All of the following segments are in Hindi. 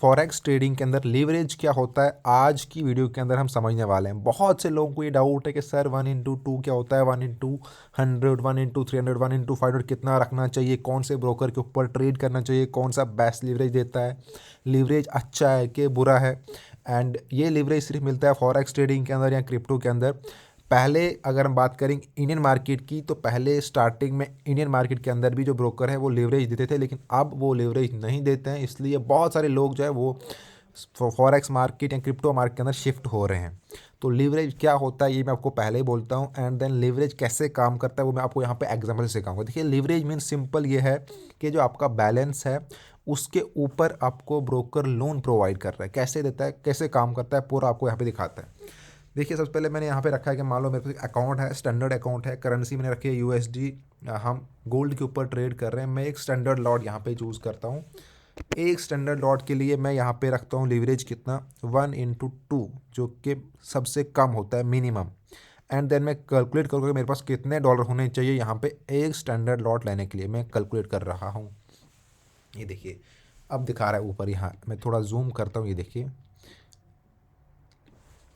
फॉरेक्स ट्रेडिंग के अंदर लीवरेज क्या होता है, आज की वीडियो के अंदर हम समझने वाले हैं। बहुत से लोगों को ये डाउट है कि सर 1/2 क्या होता है, 1/100, 1/300, 1/500 कितना रखना चाहिए, कौन से ब्रोकर के ऊपर ट्रेड करना चाहिए, कौन सा बेस्ट लीवरेज देता है, लीवरेज अच्छा है कि बुरा है। एंड ये लीवरेज सिर्फ मिलता है फॉरेक्स ट्रेडिंग के अंदर या क्रिप्टो के अंदर। पहले अगर हम बात करें इंडियन मार्केट की, तो पहले स्टार्टिंग में इंडियन मार्केट के अंदर भी जो ब्रोकर हैं वो लीवरेज देते थे, लेकिन अब वो लीवरेज नहीं देते हैं। इसलिए बहुत सारे लोग जो है वो फॉरेक्स मार्केट या क्रिप्टो मार्केट के अंदर शिफ्ट हो रहे हैं। तो लीवरेज क्या होता है ये मैं आपको पहले ही बोलता हूँ, एंड देन लीवरेज कैसे काम करता है वो मैं आपको यहाँ पे एग्जांपल से सिखाऊंगा। देखिए, लीवरेज मीन सिंपल ये है कि जो आपका बैलेंस है उसके ऊपर आपको ब्रोकर लोन प्रोवाइड कर रहा है। कैसे देता है, कैसे काम करता है, पूरा आपको यहाँ पे दिखाता है। देखिए, सबसे पहले मैंने यहाँ पे रखा है कि मान लो मेरे पास अकाउंट है, स्टैंडर्ड अकाउंट है, करेंसी मैंने रखी है यूएसडी, हम गोल्ड के ऊपर ट्रेड कर रहे हैं। मैं एक स्टैंडर्ड लॉट यहाँ पे चूज़ करता हूँ। एक स्टैंडर्ड लॉट के लिए मैं यहाँ पे रखता हूँ लीवरेज कितना, 1/2, जो कि सबसे कम होता है, मिनिमम। एंड देन मैं कैलकुलेट करूँगा कि मेरे पास कितने डॉलर होने चाहिए यहाँ पे एक स्टैंडर्ड लॉट लेने के लिए। मैं कैलकुलेट कर रहा हूँ। ये देखिए, अब दिखा रहा है ऊपर, यहाँ मैं थोड़ा जूम करता हूँ। ये देखिए,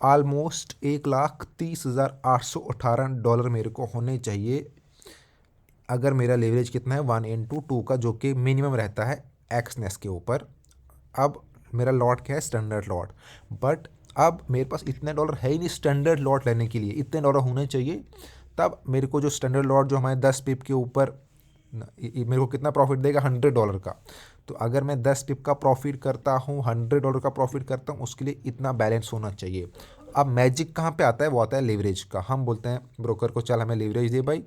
ऑलमोस्ट 1,30,818 मेरे को होने चाहिए अगर मेरा लेवरेज कितना है, 1/2 का, जो कि मिनिमम रहता है एक्सनेस के ऊपर। अब मेरा लॉट क्या है, स्टैंडर्ड लॉट। बट अब मेरे पास इतने डॉलर है ही नहीं स्टैंडर्ड लॉट लेने के लिए, इतने डॉलर होने चाहिए तब मेरे को जो स्टैंडर्ड लॉट जो हमारे 10 पिप के ऊपर मेरे को कितना प्रॉफिट देगा, $100 का। तो अगर मैं 10 पिप का प्रॉफिट करता हूँ, $100 का प्रॉफिट करता हूँ, उसके लिए इतना बैलेंस होना चाहिए। अब मैजिक कहाँ पे आता है, वो आता है लीवरेज का। हम बोलते हैं ब्रोकर को, चल हमें लीवरेज दे भाई।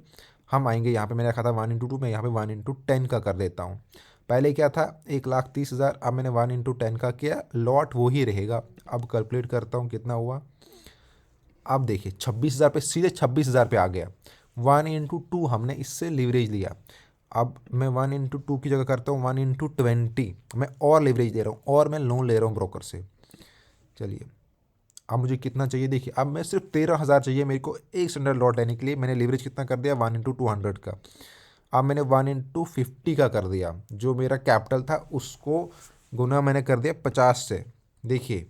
हम आएंगे यहाँ पे, मैंने रखा था 1/2, मैं यहाँ पे 1/10 का कर देता हूँ। पहले क्या था, 1,30,000, अब मैंने 1/10 का किया, लॉट वो ही रहेगा। अब कैलकुलेट करता हूँ कितना हुआ। अब देखिए 26,000 पे, सीधे 26,000 पे आ गया। 1/2 हमने इससे लीवरेज लिया। अब मैं 1/2 की जगह करता हूँ 1/20, मैं और लीवरेज दे रहा हूँ और मैं लोन ले रहा हूँ ब्रोकर से। चलिए, अब मुझे कितना चाहिए, देखिए अब मैं सिर्फ 13,000 चाहिए मेरे को एक स्टैंडर्ड लॉट लेने के लिए। मैंने लीवरेज कितना कर दिया, 1/200 का। अब मैंने 1/50 का कर दिया, जो मेरा कैपिटल था उसको गुना मैंने कर दिया 50 से। देखिए,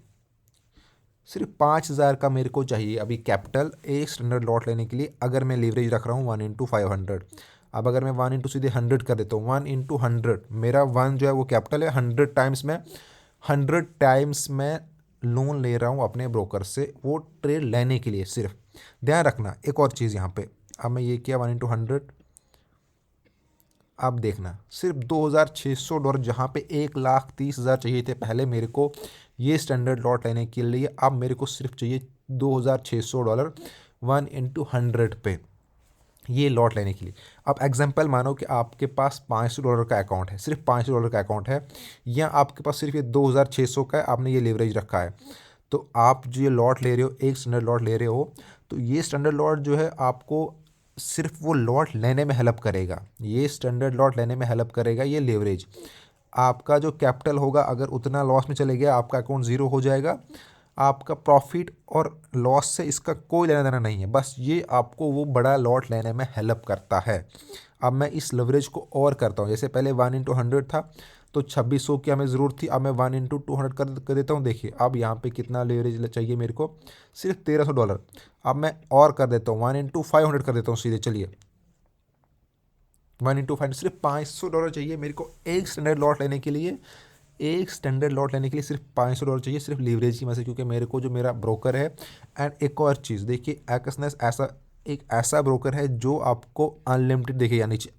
सिर्फ 5,000 का मेरे को चाहिए अभी कैपिटल एक स्टैंडर्ड लॉट लेने के लिए, अगर मैं लीवरेज रख रहा हूँ 1/500। अब अगर मैं 1 सीधे 100 कर देता हूँ, 1/100, मेरा 1 जो है वो कैपिटल है, 100 टाइम्स में लोन ले रहा हूँ अपने ब्रोकर से वो ट्रेड लेने के लिए। सिर्फ ध्यान रखना एक और चीज़ यहाँ पे, अब मैं ये किया 1/100। अब देखना, सिर्फ $2,600, जहाँ पे 1,30,000 चाहिए थे पहले मेरे को ये स्टैंडर्ड लॉट लेने के लिए, अब मेरे को सिर्फ चाहिए $2,600 1/100 पे ये लॉट लेने के लिए। अब एग्जांपल मानो कि आपके पास $500 का अकाउंट है, सिर्फ $500 का अकाउंट है, या आपके पास सिर्फ ये 2,600 का है, आपने ये लीवरेज रखा है। तो आप जो ये लॉट ले रहे हो, एक स्टैंडर्ड लॉट ले रहे हो, तो ये स्टैंडर्ड लॉट जो है आपको सिर्फ वो लॉट लेने में हेल्प करेगा, ये स्टैंडर्ड लॉट लेने में हेल्प करेगा ये लीवरेज। आपका जो कैपिटल होगा अगर उतना लॉस में चले गया, आपका अकाउंट ज़ीरो हो जाएगा। आपका प्रॉफिट और लॉस से इसका कोई लेना देना नहीं है, बस ये आपको वो बड़ा लॉट लेने में हेल्प करता है। अब मैं इस लेवरेज को और करता हूँ, जैसे पहले 1/100 था तो 2600 की हमें ज़रूरत थी, अब मैं 1/200 कर देता हूँ। देखिए अब यहाँ पे कितना लेवरेज चाहिए मेरे को, सिर्फ $1,300। अब मैं और कर देता हूँ 1/500 कर देता हूँ सीधे। चलिए 1/500, सिर्फ $500 चाहिए मेरे को एक स्टैंडर्ड लॉट लेने के लिए। एक स्टैंडर्ड लॉट लेने के लिए सिर्फ $500 चाहिए, सिर्फ लीवरेज की वजह से, क्योंकि मेरे को जो मेरा ब्रोकर है। एंड एक और चीज़ देखिए, एक्सनेस ऐसा ब्रोकर है जो आपको अनलिमिटेड, देखिए यहाँ नीचे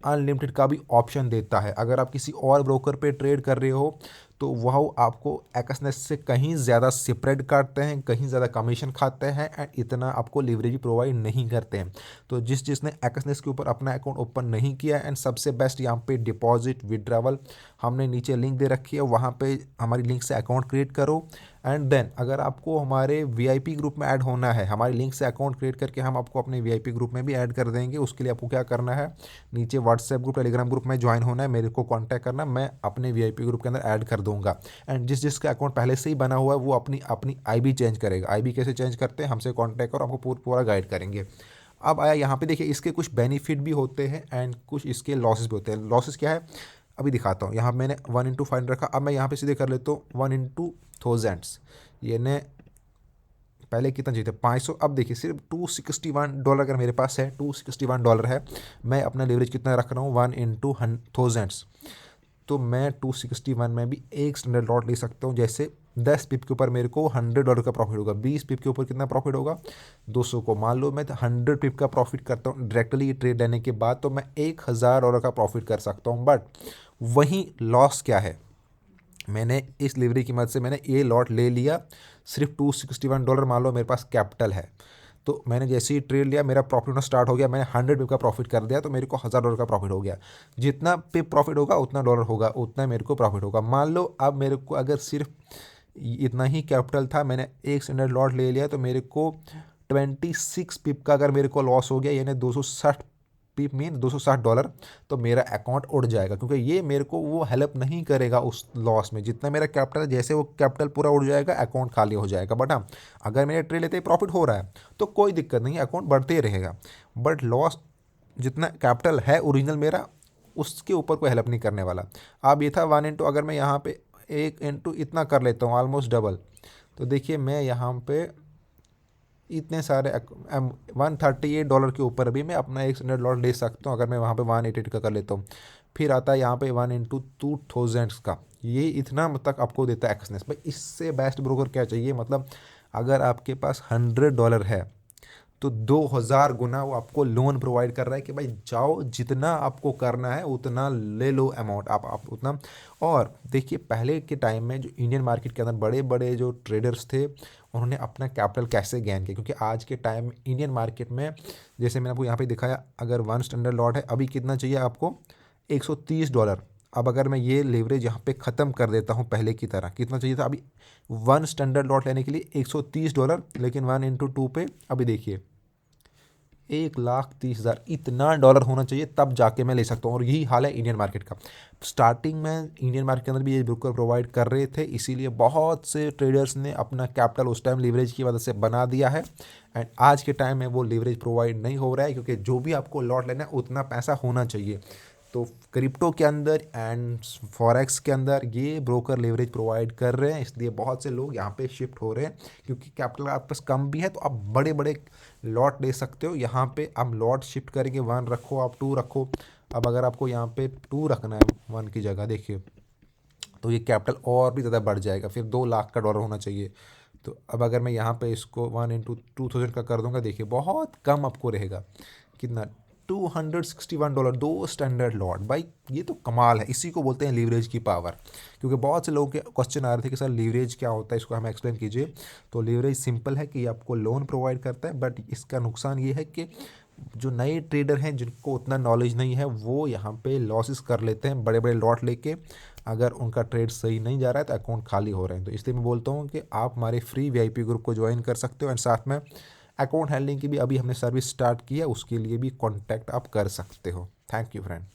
अनलिमिटेड का भी ऑप्शन देता है। अगर आप किसी और ब्रोकर पे ट्रेड कर रहे हो तो वह आपको एक्सनेस से कहीं ज़्यादा स्प्रेड काटते हैं, कहीं ज़्यादा कमीशन खाते हैं, एंड इतना आपको लीवरेज प्रोवाइड नहीं करते हैं। तो जिसने एक्सनेस के ऊपर अपना अकाउंट ओपन नहीं किया, एंड सबसे बेस्ट यहाँ पे डिपॉजिट विड्रावल हमने नीचे लिंक दे रखी है, वहाँ पे हमारी लिंक से अकाउंट क्रिएट करो। एंड देन अगर आपको हमारे वीआईपी ग्रुप में ऐड होना है, हमारी लिंक से अकाउंट क्रिएट करके हम आपको अपने वीआईपी ग्रुप में भी ऐड कर देंगे। उसके लिए आपको क्या करना है, नीचे व्हाट्सएप ग्रुप, टेलीग्राम ग्रुप में ज्वाइन होना है, मेरे को कांटेक्ट करना, मैं अपने वीआईपी ग्रुप के अंदर ऐड कर दूंगा। एंड जिसका अकाउंट पहले से ही बना हुआ है वो अपनी अपनी आईबी चेंज करेगा। आईबी कैसे चेंज करते हैं, हमसे कॉन्टैक्ट करो, आपको पूरा गाइड करेंगे। अब आया यहाँ पे, देखिए इसके कुछ बेनिफिट भी होते हैं एंड कुछ इसके लॉसेस भी होते हैं। लॉसेस क्या है, अभी दिखाता हूँ। यहाँ मैंने 1/5 रखा, अब मैं यहाँ पे सीधे कर लेता हूँ 1/1000। ये ने पहले कितना चाहिए था 500, अब देखिए सिर्फ $261 अगर मेरे पास है, $261 है, मैं अपना लेवरेज कितना रख रहा हूँ 1/1000। तो मैं 261 में भी एक स्टैंडर्ड लॉट ले सकता हूँ। जैसे 10 पिप के ऊपर मेरे को $100 का प्रॉफिट होगा, 20 पिप के ऊपर कितना प्रॉफिट होगा 200 को। मान लो मैं 100 पिप का प्रॉफिट करता हूँ डायरेक्टली ट्रेड लेने के बाद, तो मैं $1000 का प्रॉफिट कर सकता हूँ। बट वहीं लॉस क्या है, मैंने इस लेवरेज की मदद से मैंने ये लॉट ले लिया सिर्फ $261, मान लो मेरे पास कैपिटल है, तो मैंने जैसे ही ट्रेड लिया मेरा प्रॉफिट होना स्टार्ट हो गया, मैंने 100 पिप का प्रॉफिट कर दिया, तो मेरे को $1000 का प्रॉफिट हो गया। जितना पिप प्रॉफिट होगा उतना डॉलर होगा, उतना मेरे को प्रॉफिट होगा। मान लो अब मेरे को अगर सिर्फ इतना ही कैपिटल था, मैंने एक स्टैंडर्ड लॉट ले लिया, तो मेरे को 26 पिप का अगर मेरे को लॉस हो गया, यानी 260 पिप मीन $260, तो मेरा अकाउंट उड़ जाएगा, क्योंकि ये मेरे को वो हेल्प नहीं करेगा उस लॉस में। जितना मेरा कैपिटल है, जैसे वो कैपिटल पूरा उड़ जाएगा अकाउंट खाली हो जाएगा। बट हाँ, अगर मेरे ट्रेड लेते ही प्रॉफिट हो रहा है तो कोई दिक्कत नहीं, अकाउंट बढ़ते ही रहेगा। बट लॉस जितना कैपिटल है ओरिजिनल मेरा, उसके ऊपर कोई हेल्प नहीं करने वाला। अब ये था 1 अगर मैं यहाँ पे 1 इतना कर लेता हूँ ऑलमोस्ट डबल, तो देखिए मैं यहाँ पे इतने सारे $138 के ऊपर भी मैं अपना एक स्टैंडर्ड लॉट ले सकता हूँ, अगर मैं वहाँ पे 188 का कर लेता हूँ। फिर आता है यहाँ पे 1/2000 का, ये इतना तक आपको देता है एक्सनेस। भाई इससे बेस्ट ब्रोकर क्या चाहिए, मतलब अगर आपके पास $100 है तो 2000 गुना वो आपको लोन प्रोवाइड कर रहा है कि भाई जाओ जितना आपको करना है उतना ले लो अमाउंट, आप उतना। और देखिए पहले के टाइम में जो इंडियन मार्केट के अंदर बड़े बड़े जो ट्रेडर्स थे, उन्होंने अपना कैपिटल कैसे गेन किया, क्योंकि आज के टाइम में इंडियन मार्केट में, जैसे मैंने आपको यहाँ पे दिखाया, अगर 1 स्टैंडर्ड लॉट है अभी कितना चाहिए आपको $130। अब अगर मैं ये लेवरेज यहाँ पे ख़त्म कर देता हूँ, पहले की तरह कितना चाहिए था अभी 1 स्टैंडर्ड लॉट लेने के लिए $130, लेकिन 1/2 पे अभी देखिए 1,30,000 इतना डॉलर होना चाहिए, तब जाके मैं ले सकता हूँ। और यही हाल है इंडियन मार्केट का। स्टार्टिंग में इंडियन मार्केट के अंदर भी ये ब्रोकर प्रोवाइड कर रहे थे, इसीलिए बहुत से ट्रेडर्स ने अपना कैपिटल उस टाइम लीवरेज की वजह से बना दिया है। एंड आज के टाइम में वो लीवरेज प्रोवाइड नहीं हो रहा है, क्योंकि जो भी आपको लॉट लेना है उतना पैसा होना चाहिए। तो क्रिप्टो के अंदर एंड फॉरेक्स के अंदर ये ब्रोकर लेवरेज प्रोवाइड कर रहे हैं, इसलिए बहुत से लोग यहाँ पे शिफ्ट हो रहे हैं। क्योंकि कैपिटल आपके पास कम भी है तो आप बड़े बड़े लॉट ले सकते हो। यहाँ पे आप लॉट शिफ्ट करेंगे, 1 रखो, आप 2 रखो। अब अगर आपको यहाँ पे 2 रखना है 1 की जगह, देखिए तो ये कैपिटल और भी ज़्यादा बढ़ जाएगा, फिर $2 लाख का डॉलर होना चाहिए। तो अब अगर मैं यहाँ पे इसको 1/2000 का कर दूंगा, देखिए बहुत कम आपको रहेगा, कितना $261, 2 स्टैंडर्ड लॉट। भाई ये तो कमाल है, इसी को बोलते हैं लीवरेज की पावर। क्योंकि बहुत से लोगों के क्वेश्चन आ रहे थे कि सर लीवरेज क्या होता है, इसको हमें एक्सप्लेन कीजिए। तो लीवरेज सिंपल है कि आपको लोन प्रोवाइड करता है, बट इसका नुकसान ये है कि जो नए ट्रेडर हैं जिनको उतना नॉलेज नहीं है, वो यहाँ पे लॉसेस कर लेते हैं बड़े बड़े लॉट लेके। अगर उनका ट्रेड सही नहीं जा रहा है तो अकाउंट खाली हो रहे हैं। तो इसलिए मैं बोलता हूँ कि आप हमारे फ्री वीआईपी ग्रुप को ज्वाइन कर सकते हो, एंड साथ में अकाउंट हैंडलिंग की भी अभी हमने सर्विस स्टार्ट की है, उसके लिए भी कॉन्टैक्ट आप कर सकते हो। Thank you friend.